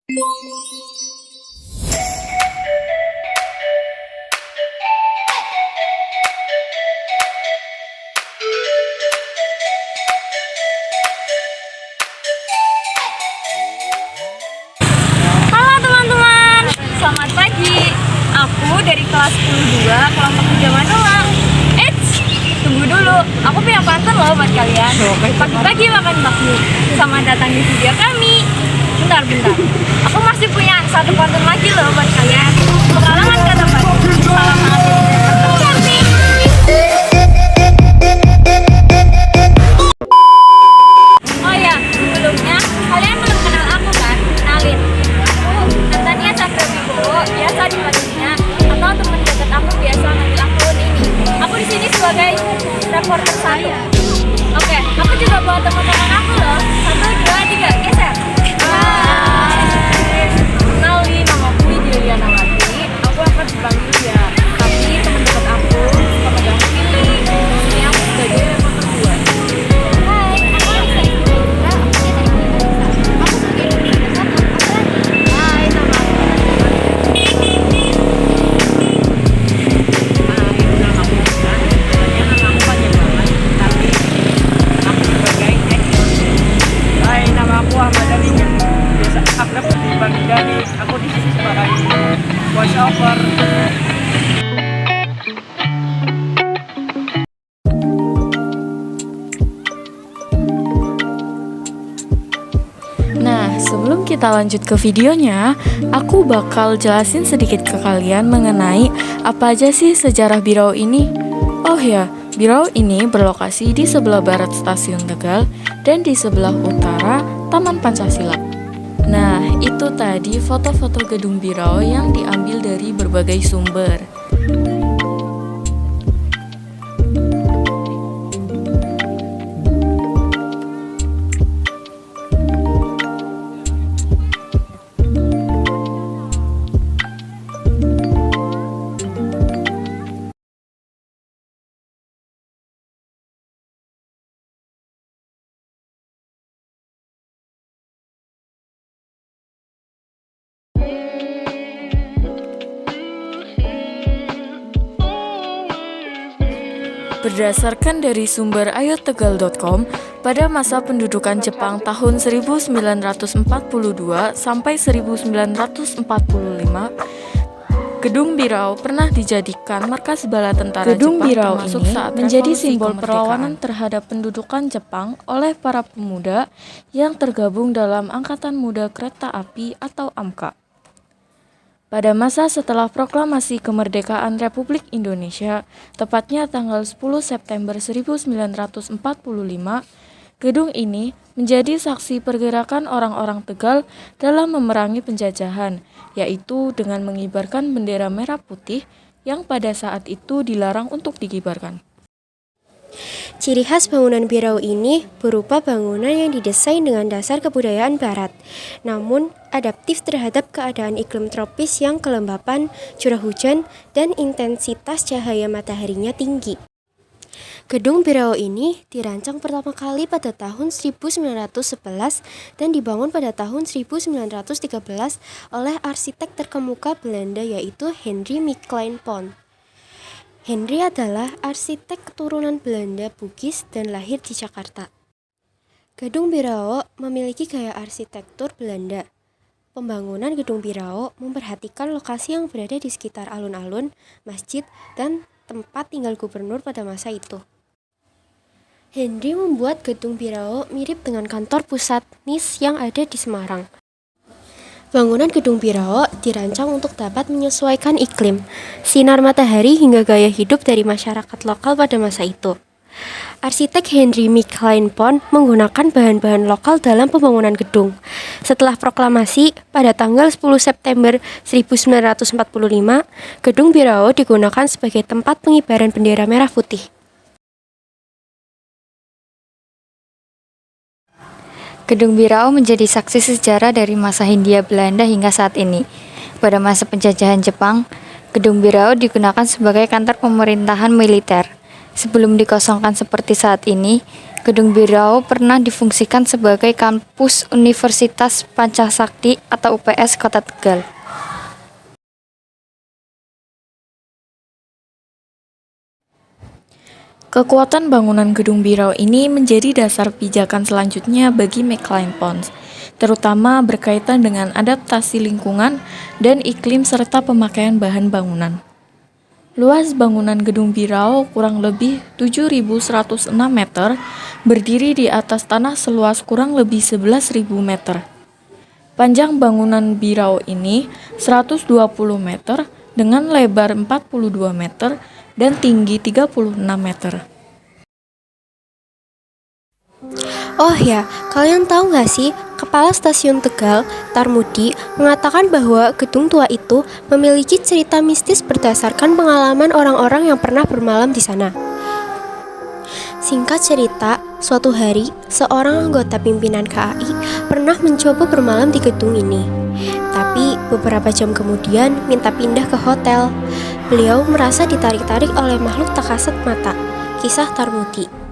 Halo teman-teman, selamat pagi. Aku dari kelas 10-2 kelompok 3 Manula. Tunggu dulu, aku punya pantun loh buat kalian. Pagi-pagi makan bakmi, selamat datang di video kami. Bentar, aku masih punya satu pantun lagi loh buat kalian. Pengalaman kata pagi, salam hangat cantik. Oh ya, sebelumnya kalian belum kenal aku kan? Kenalin, aku Natania Chandra Wibowo, biasa dipanggilnya atau teman dekat aku biasa manggil aku Nini. Aku di sini sebagai reporter saya. Oke, aku juga bawa teman-teman aku loh. 1, 2, 3, geser. Hai. Kenalin, nama aku Widya Lianawati. Aku akan dipanggil ya. Tapi teman dekat aku suka pegang pilih. Ini aku sebagai reporter 2. Hai, aku Lisa Ibrahima. Aku dari Indonesia. Aku sebagai reporter 1. Hai, nama aku Hai, nama aku Ahmad Ali, biasa akrab dipanggil Dani. Aku di sini sebagai voice over. Nah, sebelum kita lanjut ke videonya, aku bakal jelasin sedikit ke kalian mengenai apa aja sih sejarah Birau ini. Oh ya, Birau ini berlokasi di sebelah barat Stasiun Tegal dan di sebelah utara Taman Pancasila. Nah, itu tadi foto-foto gedung Birau yang diambil dari berbagai sumber. Berdasarkan dari sumber ayotegal.com, pada masa pendudukan Jepang tahun 1942 sampai 1945, Gedung Birau pernah dijadikan markas bala tentara Gedung Jepang Birau termasuk ini saat menjadi revolusi simbol kemerdekaan. perlawanan Terhadap pendudukan Jepang oleh para pemuda yang tergabung dalam Angkatan Muda Kereta Api atau AMKA. Pada masa setelah proklamasi kemerdekaan Republik Indonesia, tepatnya tanggal 10 September 1945, gedung ini menjadi saksi pergerakan orang-orang Tegal dalam memerangi penjajahan, yaitu dengan mengibarkan bendera merah putih yang pada saat itu dilarang untuk dikibarkan. Ciri khas bangunan Birau ini berupa bangunan yang didesain dengan dasar kebudayaan barat, namun adaptif terhadap keadaan iklim tropis yang kelembapan, curah hujan, dan intensitas cahaya mataharinya tinggi. Gedung Birau ini dirancang pertama kali pada tahun 1911 dan dibangun pada tahun 1913 oleh arsitek terkemuka Belanda yaitu Henry Micklijn Pont. Henry adalah arsitek keturunan Belanda Bugis dan lahir di Jakarta. Gedung Birau memiliki gaya arsitektur Belanda. Pembangunan Gedung Birau memperhatikan lokasi yang berada di sekitar alun-alun, masjid, dan tempat tinggal gubernur pada masa itu. Henry membuat Gedung Birau mirip dengan kantor pusat NIS yang ada di Semarang. Bangunan Gedung Birau dirancang untuk dapat menyesuaikan iklim, sinar matahari hingga gaya hidup dari masyarakat lokal pada masa itu. Arsitek Henry Micklijn Pont menggunakan bahan-bahan lokal dalam pembangunan gedung. Setelah proklamasi, pada tanggal 10 September 1945, Gedung Birau digunakan sebagai tempat pengibaran bendera merah putih. Gedung Birau menjadi saksi sejarah dari masa Hindia Belanda hingga saat ini. Pada masa penjajahan Jepang, Gedung Birau digunakan sebagai kantor pemerintahan militer. Sebelum dikosongkan seperti saat ini, Gedung Birau pernah difungsikan sebagai kampus Universitas Pancasakti atau UPS Kota Tegal. Kekuatan bangunan Gedung Birau ini menjadi dasar pijakan selanjutnya bagi McLean Pons, terutama berkaitan dengan adaptasi lingkungan dan iklim serta pemakaian bahan bangunan. Luas bangunan Gedung Birau kurang lebih 7.106 meter, berdiri di atas tanah seluas kurang lebih 11.000 meter. Panjang bangunan Birau ini 120 meter dengan lebar 42 meter dan tinggi 36 meter. Oh ya, kalian tahu nggak sih, Kepala Stasiun Tegal, Tarmudi, mengatakan bahwa gedung tua itu memiliki cerita mistis berdasarkan pengalaman orang-orang yang pernah bermalam di sana. Singkat cerita, suatu hari, seorang anggota pimpinan KAI pernah mencoba bermalam di gedung ini. Tapi beberapa jam kemudian minta pindah ke hotel. Beliau merasa ditarik-tarik oleh makhluk tak kasat mata. Kisah Tarmudi.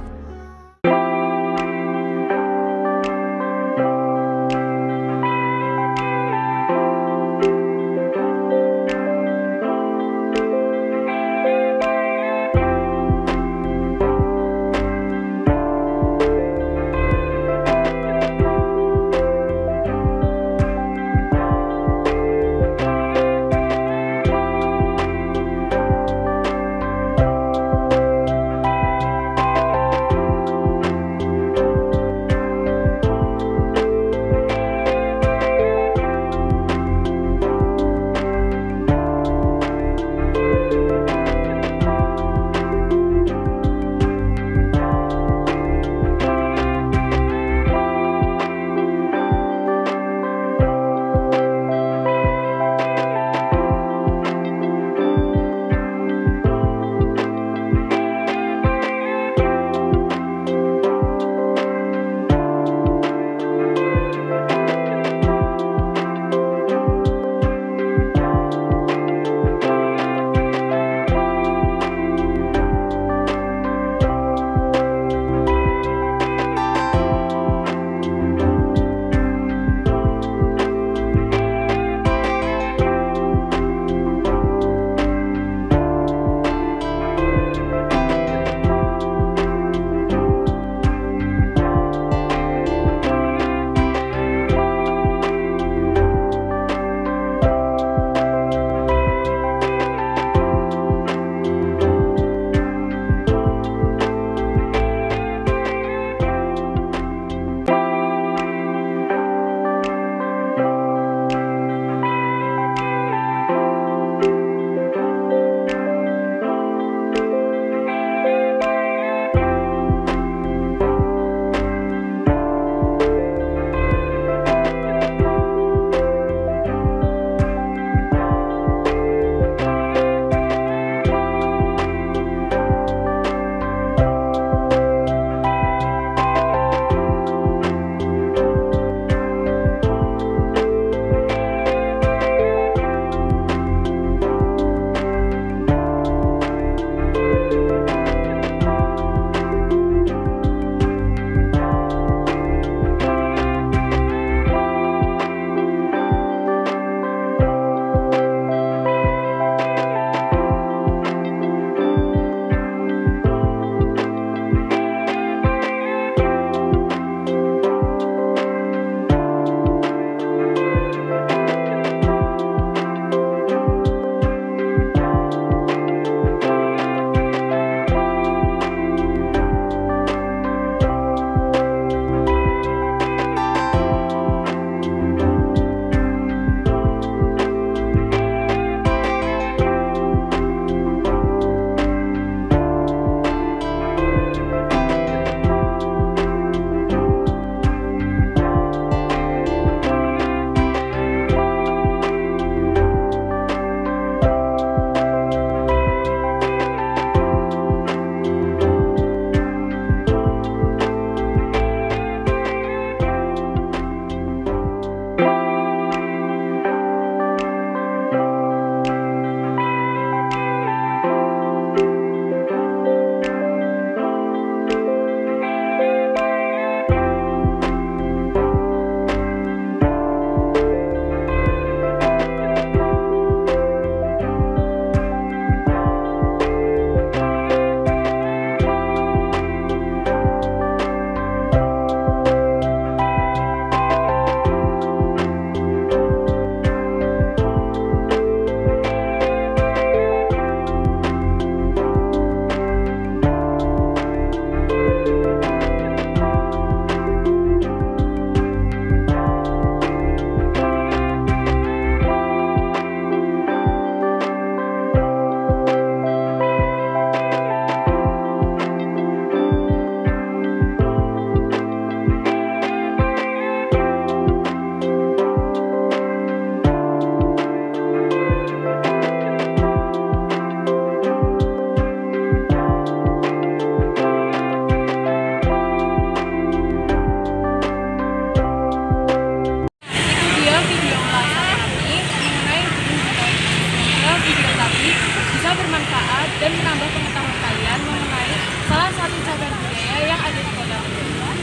salah satu cagar budaya yang ada di kota Medan.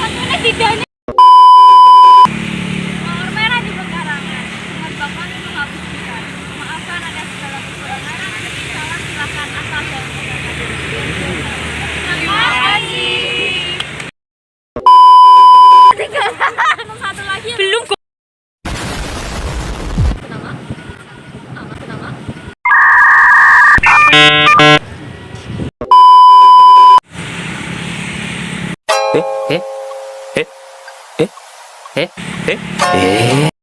Satunya tidak nih. Mawar merah di pekarangan. Ingat Bapak itu habis besar. Maafkan ada segala kekurangan. Ada kesalahan silakan asal dan terima kasih. Satu lagi belum kok. Kenapa? Kenapa? eh eh eh eh eh eh eh